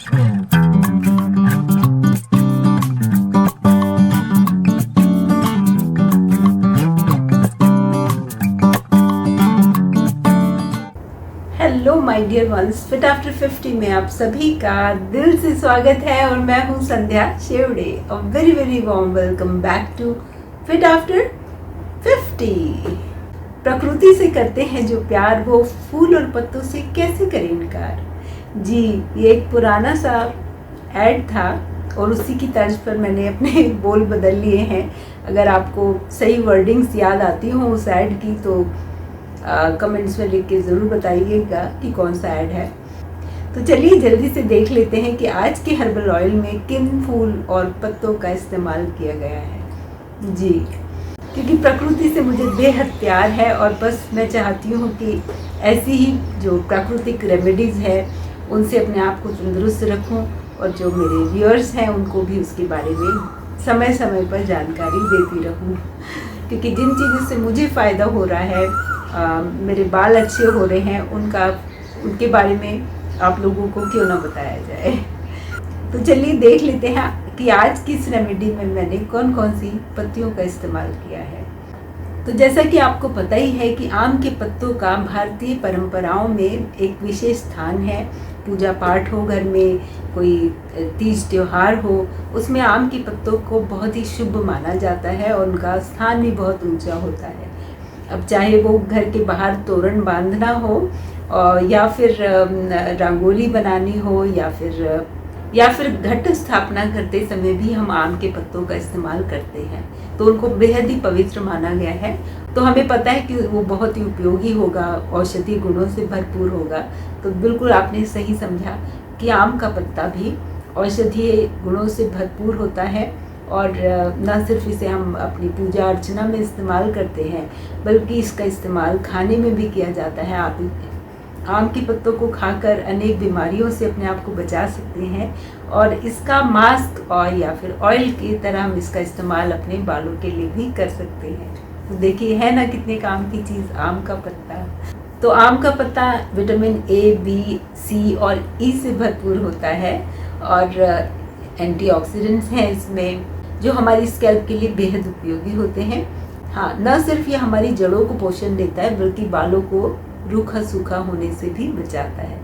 Hello my dear ones, fit after 50 में आप सभी का दिल से स्वागत है और मैं हूं Sandhya Shevade. A very very warm welcome back to fit after 50। प्रकृति से करते हैं जो प्यार, वो फूल और पत्तों से कैसे करें इनकार। जी, ये एक पुराना सा ऐड था और उसी की तर्ज पर मैंने अपने बोल बदल लिए हैं। अगर आपको सही वर्डिंग्स याद आती हो उस ऐड की तो कमेंट्स में लिख के ज़रूर बताइएगा कि कौन सा ऐड है। तो चलिए जल्दी से देख लेते हैं कि आज के हर्बल ऑयल में किन फूल और पत्तों का इस्तेमाल किया गया है। जी, क्योंकि प्रकृति से मुझे बेहद प्यार है और बस मैं चाहती हूँ कि ऐसी ही जो प्राकृतिक रेमेडीज़ है उनसे अपने आप को तंदुरुस्त रखूँ और जो मेरे व्यूअर्स हैं उनको भी उसके बारे में समय समय पर जानकारी देती रहूँ। क्योंकि जिन चीज़ों से मुझे फ़ायदा हो रहा है, मेरे बाल अच्छे हो रहे हैं, उनके बारे में आप लोगों को क्यों ना बताया जाए। तो चलिए देख लेते हैं कि आज की इस रेमेडी में मैंने कौन कौन सी पत्तियों का इस्तेमाल किया है। तो जैसा कि आपको पता ही है कि आम के पत्तों का भारतीय परंपराओं में एक विशेष स्थान है। पूजा पाठ हो, घर में कोई तीज त्योहार हो, उसमें आम के पत्तों को बहुत ही शुभ माना जाता है और उनका स्थान भी बहुत ऊंचा होता है। अब चाहे वो घर के बाहर तोरण बांधना हो या फिर रंगोली बनानी हो या फिर घट स्थापना करते समय भी हम आम के पत्तों का इस्तेमाल करते हैं, तो उनको बेहद ही पवित्र माना गया है। तो हमें पता है कि वो बहुत ही उपयोगी होगा, औषधि गुणों से भरपूर होगा। तो बिल्कुल आपने सही समझा कि आम का पत्ता भी औषधीय गुणों से भरपूर होता है और न सिर्फ इसे हम अपनी पूजा अर्चना में इस्तेमाल करते हैं बल्कि इसका इस्तेमाल खाने में भी किया जाता है। आप आम के पत्तों को खाकर अनेक बीमारियों से अपने आप को बचा सकते हैं और इसका मास्क और या फिर ऑयल की तरह हम इसका इस्तेमाल अपने बालों के लिए भी कर सकते हैं। तो देखिए है ना कितने काम की चीज़ आम का पत्ता। तो आम का पत्ता विटामिन ए, बी, सी और ई से भरपूर होता है और एंटीऑक्सीडेंट्स हैं इसमें जो हमारी स्कैल्प के लिए बेहद उपयोगी होते हैं। हाँ, न सिर्फ ये हमारी जड़ों को पोषण देता है बल्कि बालों को रूखा सूखा होने से भी बचाता है।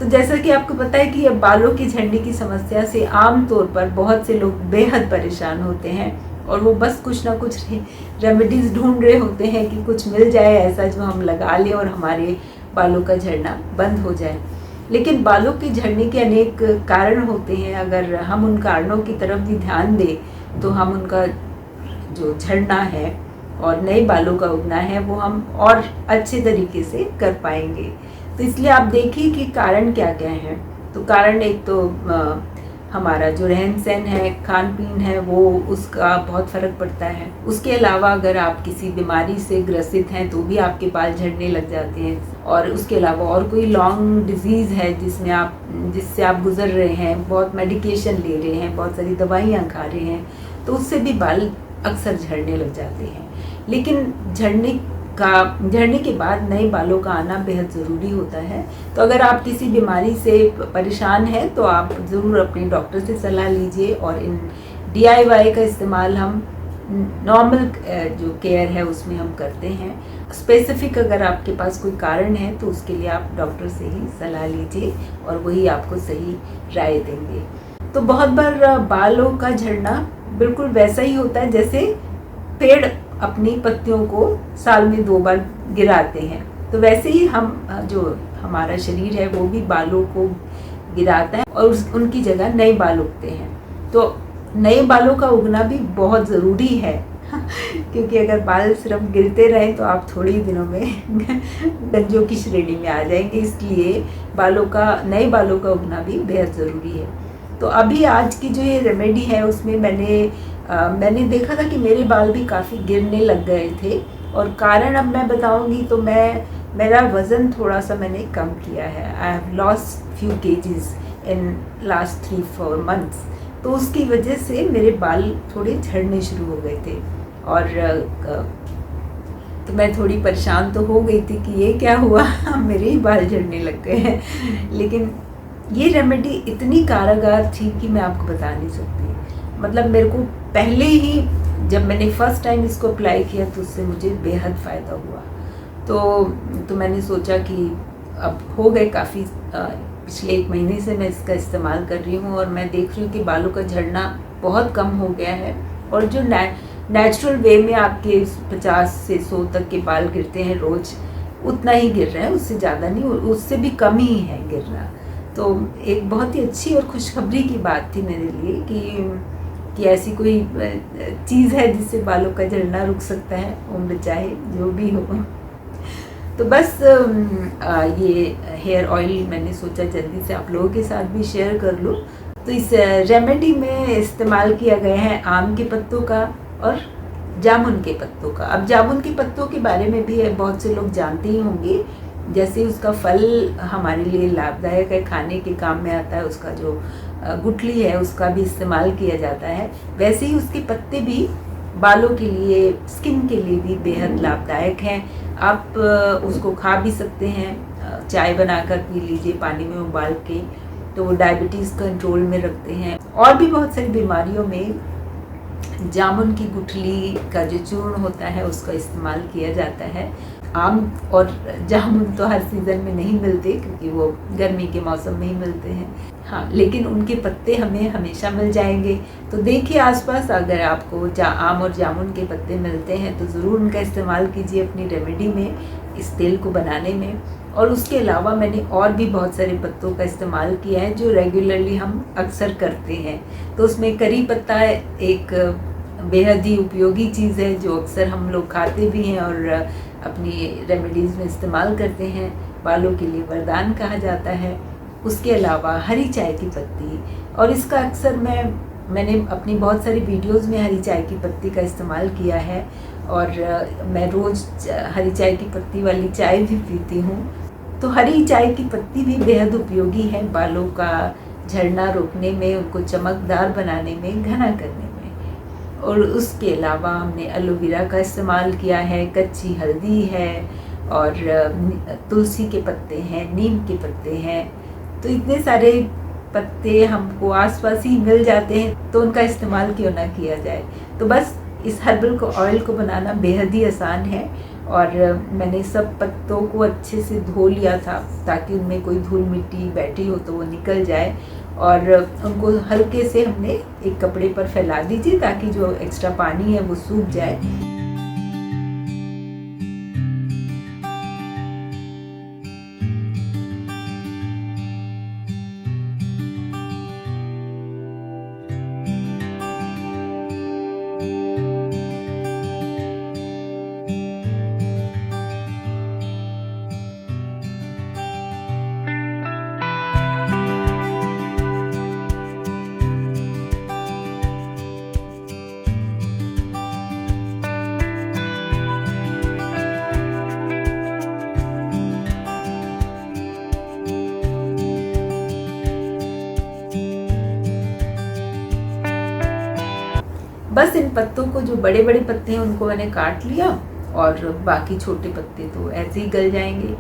तो जैसा कि आपको पता है कि ये बालों की झड़ने की समस्या से आम तौर पर बहुत से लोग बेहद परेशान होते हैं और वो बस कुछ ना कुछ रेमेडीज़ ढूंढ रहे होते हैं कि कुछ मिल जाए ऐसा जो हम लगा लें और हमारे बालों का झड़ना बंद हो जाए। लेकिन बालों के झड़ने के अनेक कारण होते हैं। अगर हम उन कारणों की तरफ भी ध्यान दें तो हम उनका जो झड़ना है और नए बालों का उगना है वो हम और अच्छे तरीके से कर पाएंगे। तो इसलिए आप देखिए कि कारण क्या क्या हैं। तो कारण एक तो हमारा जो रहन सहन है, खान पीन है, वो उसका बहुत फ़र्क पड़ता है। उसके अलावा अगर आप किसी बीमारी से ग्रसित हैं तो भी आपके बाल झड़ने लग जाते हैं और उसके अलावा और कोई लॉन्ग डिजीज़ है जिससे आप गुजर रहे हैं, बहुत मेडिकेशन ले रहे हैं, बहुत सारी दवाइयाँ खा रहे हैं, तो उससे भी बाल अक्सर झड़ने लग जाते हैं। लेकिन झड़ने के बाद नए बालों का आना बेहद ज़रूरी होता है। तो अगर आप किसी बीमारी से परेशान हैं तो आप ज़रूर अपने डॉक्टर से सलाह लीजिए और इन DIY का इस्तेमाल हम नॉर्मल जो केयर है उसमें हम करते हैं। स्पेसिफिक अगर आपके पास कोई कारण है तो उसके लिए आप डॉक्टर से ही सलाह लीजिए और वही आपको सही राय देंगे। तो बहुत बार बालों का झड़ना बिल्कुल वैसा ही होता है जैसे पेड़ अपनी पत्तियों को साल में 2 बार गिराते हैं, तो वैसे ही जो हमारा शरीर है वो भी बालों को गिराता है और उनकी जगह नए बाल उगते हैं। तो नए बालों का उगना भी बहुत ज़रूरी है क्योंकि अगर बाल सिर्फ गिरते रहें तो आप थोड़े ही दिनों में गंजों की श्रेणी में आ जाएंगे। इसलिए नए बालों का उगना भी बेहद ज़रूरी है। तो अभी आज की जो ये रेमेडी है उसमें मैंने देखा था कि मेरे बाल भी काफ़ी गिरने लग गए थे और कारण अब मैं बताऊंगी। तो मेरा वज़न थोड़ा सा मैंने कम किया है। I have lost few KGs in last 3-4 months. तो उसकी वजह से मेरे बाल थोड़े झड़ने शुरू हो गए थे और तो मैं थोड़ी परेशान तो हो गई थी कि ये क्या हुआ मेरे ही बाल झड़ने लग गए हैं। लेकिन ये रेमेडी इतनी कारगर थी कि मैं आपको बता नहीं सकती। मतलब मेरे को पहले ही जब मैंने फ़र्स्ट टाइम इसको अप्लाई किया तो उससे मुझे बेहद फ़ायदा हुआ। तो मैंने सोचा कि अब हो गए काफ़ी, पिछले 1 महीने से मैं इसका इस्तेमाल कर रही हूँ और मैं देख रही हूँ कि बालों का झड़ना बहुत कम हो गया है। और जो नेचुरल वे में आपके 50 से 100 तक के बाल गिरते हैं रोज़, उतना ही गिर रहा है, उससे ज़्यादा नहीं, उससे भी कम ही है गिरना। तो एक बहुत ही अच्छी और खुशखबरी की बात थी मेरे लिए कि ऐसी कोई चीज़ है जिससे बालों का झड़ना रुक सकता है, उम्र चाहे जो भी हो। तो बस ये हेयर ऑयल मैंने सोचा जल्दी से आप लोगों के साथ भी शेयर कर लूँ। तो इस रेमेडी में इस्तेमाल किया गया है आम के पत्तों का और जामुन के पत्तों का। अब जामुन के पत्तों के बारे में भी बहुत से लोग जानते ही होंगे। जैसे उसका फल हमारे लिए लाभदायक है, खाने के काम में आता है, उसका जो गुठली है उसका भी इस्तेमाल किया जाता है, वैसे ही उसके पत्ते भी बालों के लिए, स्किन के लिए भी बेहद लाभदायक हैं। आप उसको खा भी सकते हैं, चाय बनाकर पी लीजिए पानी में उबाल के, तो वो डायबिटीज़ कंट्रोल में रखते हैं। और भी बहुत सारी बीमारियों में जामुन की गुठली का जो चूर्ण होता है उसका इस्तेमाल किया जाता है। आम और जामुन तो हर सीज़न में नहीं मिलते क्योंकि वो गर्मी के मौसम में ही मिलते हैं, हाँ, लेकिन उनके पत्ते हमें हमेशा मिल जाएंगे। तो देखिए आसपास अगर आपको आम और जामुन के पत्ते मिलते हैं तो ज़रूर उनका इस्तेमाल कीजिए अपनी रेमेडी में, इस तेल को बनाने में। और उसके अलावा मैंने और भी बहुत सारे पत्तों का इस्तेमाल किया है जो रेगुलरली हम अक्सर करते हैं। तो उसमें करी पत्ता एक बेहद ही उपयोगी चीज़ है जो अक्सर हम लोग खाते भी हैं और अपनी रेमेडीज़ में इस्तेमाल करते हैं, बालों के लिए वरदान कहा जाता है। उसके अलावा हरी चाय की पत्ती, और इसका अक्सर मैंने अपनी बहुत सारी वीडियोस में हरी चाय की पत्ती का इस्तेमाल किया है और मैं रोज़ हरी चाय की पत्ती वाली चाय भी पीती हूँ। तो हरी चाय की पत्ती भी बेहद उपयोगी है बालों का झड़ना रोकने में, उनको चमकदार बनाने में, घना करने में। और उसके अलावा हमने एलोवेरा का इस्तेमाल किया है, कच्ची हल्दी है और तुलसी के पत्ते हैं, नीम के पत्ते हैं। तो इतने सारे पत्ते हमको आसपास ही मिल जाते हैं, तो उनका इस्तेमाल क्यों ना किया जाए। तो बस इस हर्बल ऑयल को बनाना बेहद ही आसान है और मैंने सब पत्तों को अच्छे से धो लिया था ताकि उनमें कोई धूल मिट्टी बैठी हो तो वो निकल जाए, और उनको हल्के से हमने एक कपड़े पर फैला दीजिए ताकि जो एक्स्ट्रा पानी है वो सूख जाए। बस इन पत्तों को, जो बड़े बड़े पत्ते हैं उनको मैंने काट लिया और बाकी छोटे पत्ते तो ऐसे ही गल जाएंगे।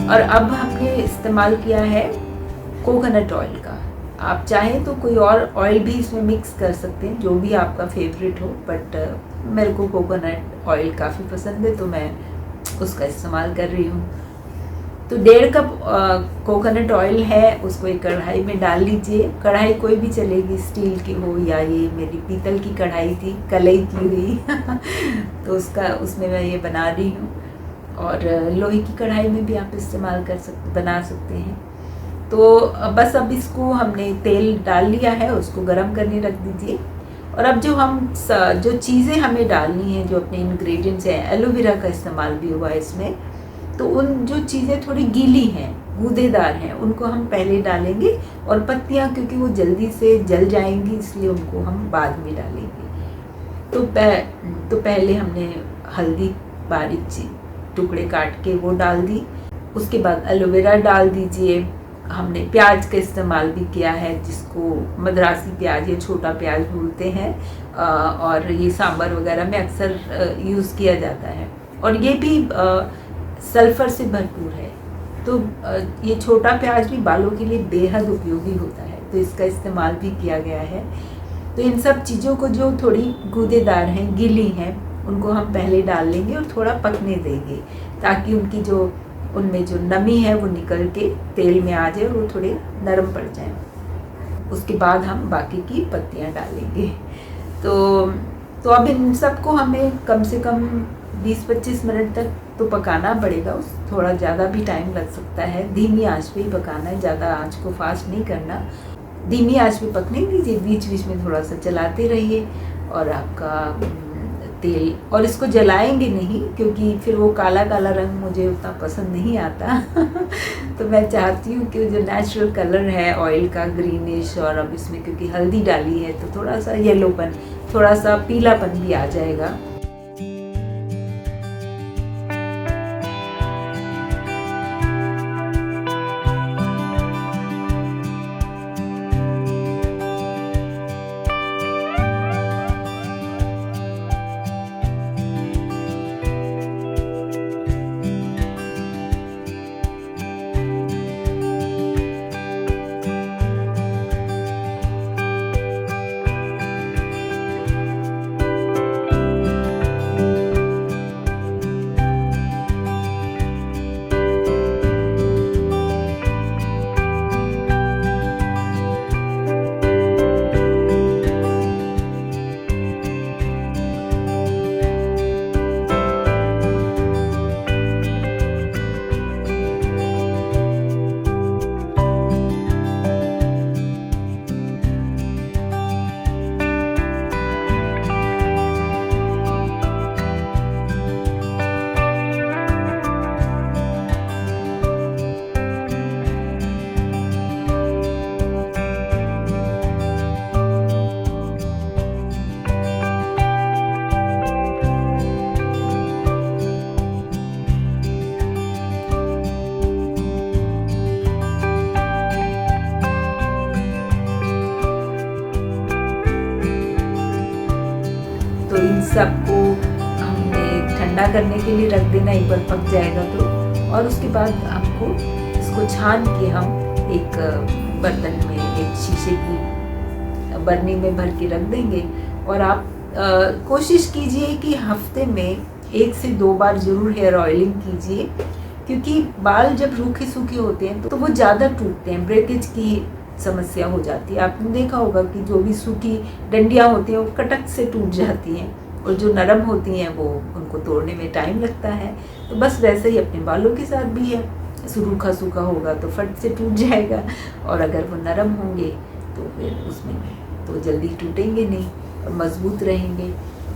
और अब हमने इस्तेमाल किया है कोकोनट ऑयल का। आप चाहें तो कोई और ऑयल भी इसमें मिक्स कर सकते हैं, जो भी आपका फेवरेट हो, बट मेरे को कोकोनट ऑयल काफ़ी पसंद है तो मैं उसका इस्तेमाल कर रही हूँ। तो 1.5 कप कोकोनट ऑयल है, उसको एक कढ़ाई में डाल लीजिए। कढ़ाई कोई भी चलेगी, स्टील की हो या ये मेरी पीतल की कढ़ाई थी, कलई की हुई तो उसमें मैं ये बना रही हूँ। और लोहे की कढ़ाई में भी आप इस्तेमाल बना सकते हैं। तो बस अब इसको हमने तेल डाल लिया है, उसको गरम करने रख दीजिए। और अब जो चीज़ें हमें डालनी है, जो अपने इंग्रेडिएंट्स हैं, एलोवेरा का इस्तेमाल भी हुआ है इसमें, तो उन जो चीज़ें थोड़ी गीली हैं, गूदेदार हैं, उनको हम पहले डालेंगे। और पत्तियाँ क्योंकि वो जल्दी से जल जाएंगी, इसलिए उनको हम बाद में डालेंगे। तो पहले हमने हल्दी बारीक टुकड़े काट के वो डाल दी। उसके बाद एलोवेरा डाल दीजिए। हमने प्याज का इस्तेमाल भी किया है, जिसको मद्रासी प्याज या छोटा प्याज बोलते हैं, और ये सांभर वगैरह में अक्सर यूज़ किया जाता है। और ये भी सल्फ़र से भरपूर है, तो ये छोटा प्याज भी बालों के लिए बेहद उपयोगी होता है, तो इसका इस्तेमाल भी किया गया है। तो इन सब चीज़ों को जो थोड़ी गूदेदार हैं, गीली हैं, उनको हम पहले डाल लेंगे और थोड़ा पकने देंगे, ताकि उनमें जो नमी है वो निकल के तेल में आ जाए और वो थोड़े नरम पड़ जाए। उसके बाद हम बाकी की पत्तियां डालेंगे। तो अब इन सबको हमें कम से कम 20-25 मिनट तक तो पकाना पड़ेगा। थोड़ा ज़्यादा भी टाइम लग सकता है। धीमी आंच पे ही पकाना है, ज़्यादा आंच को फास्ट नहीं करना। धीमी आंच पे पकने दीजिए, बीच बीच में थोड़ा सा चलाते रहिए। और आपका तेल, और इसको जलाएंगे नहीं, क्योंकि फिर वो काला काला रंग मुझे उतना पसंद नहीं आता तो मैं चाहती हूँ कि जो नेचुरल कलर है ऑयल का, ग्रीनिश, और अब इसमें क्योंकि हल्दी डाली है तो थोड़ा सा येलोपन, थोड़ा सा पीलापन भी आ जाएगा। सबको हमने ठंडा करने के लिए रख देना, एक बार पक जाएगा तो। और उसके बाद हमको इसको छान के हम एक बर्तन में, एक शीशे की बरनी में भर के रख देंगे। और आप कोशिश कीजिए कि हफ्ते में 1 से 2 बार ज़रूर हेयर ऑयलिंग कीजिए, क्योंकि बाल जब रूखे सूखे होते हैं तो वो ज़्यादा टूटते हैं, ब्रेकेज की समस्या हो जाती है। आपने देखा होगा कि जो भी सूखी डंडियाँ होती हैं वो कटक से टूट जाती हैं, और जो नरम होती हैं वो उनको तोड़ने में टाइम लगता है। तो बस वैसे ही अपने बालों के साथ भी है, रूखा सूखा होगा तो फट से टूट जाएगा, और अगर वो नरम होंगे तो फिर उसमें तो जल्दी टूटेंगे नहीं और मज़बूत रहेंगे।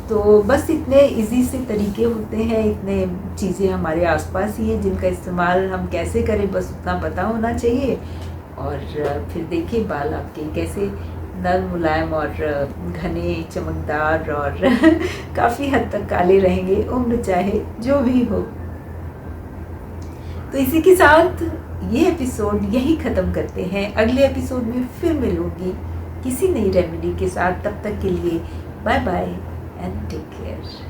तो बस इतने इजी से तरीके होते हैं, इतने चीज़ें हमारे आसपास ही हैं जिनका इस्तेमाल हम कैसे करें, बस उतना पता होना चाहिए। और फिर देखिए बाल आपके कैसे नरम, मुलायम और घने, चमकदार और काफ़ी हद तक काले रहेंगे, उम्र चाहे जो भी हो। तो इसी के साथ ये एपिसोड यही ख़त्म करते हैं। अगले एपिसोड में फिर मिलूंगी किसी नई रेमेडी के साथ। तब तक के लिए bye bye and take care.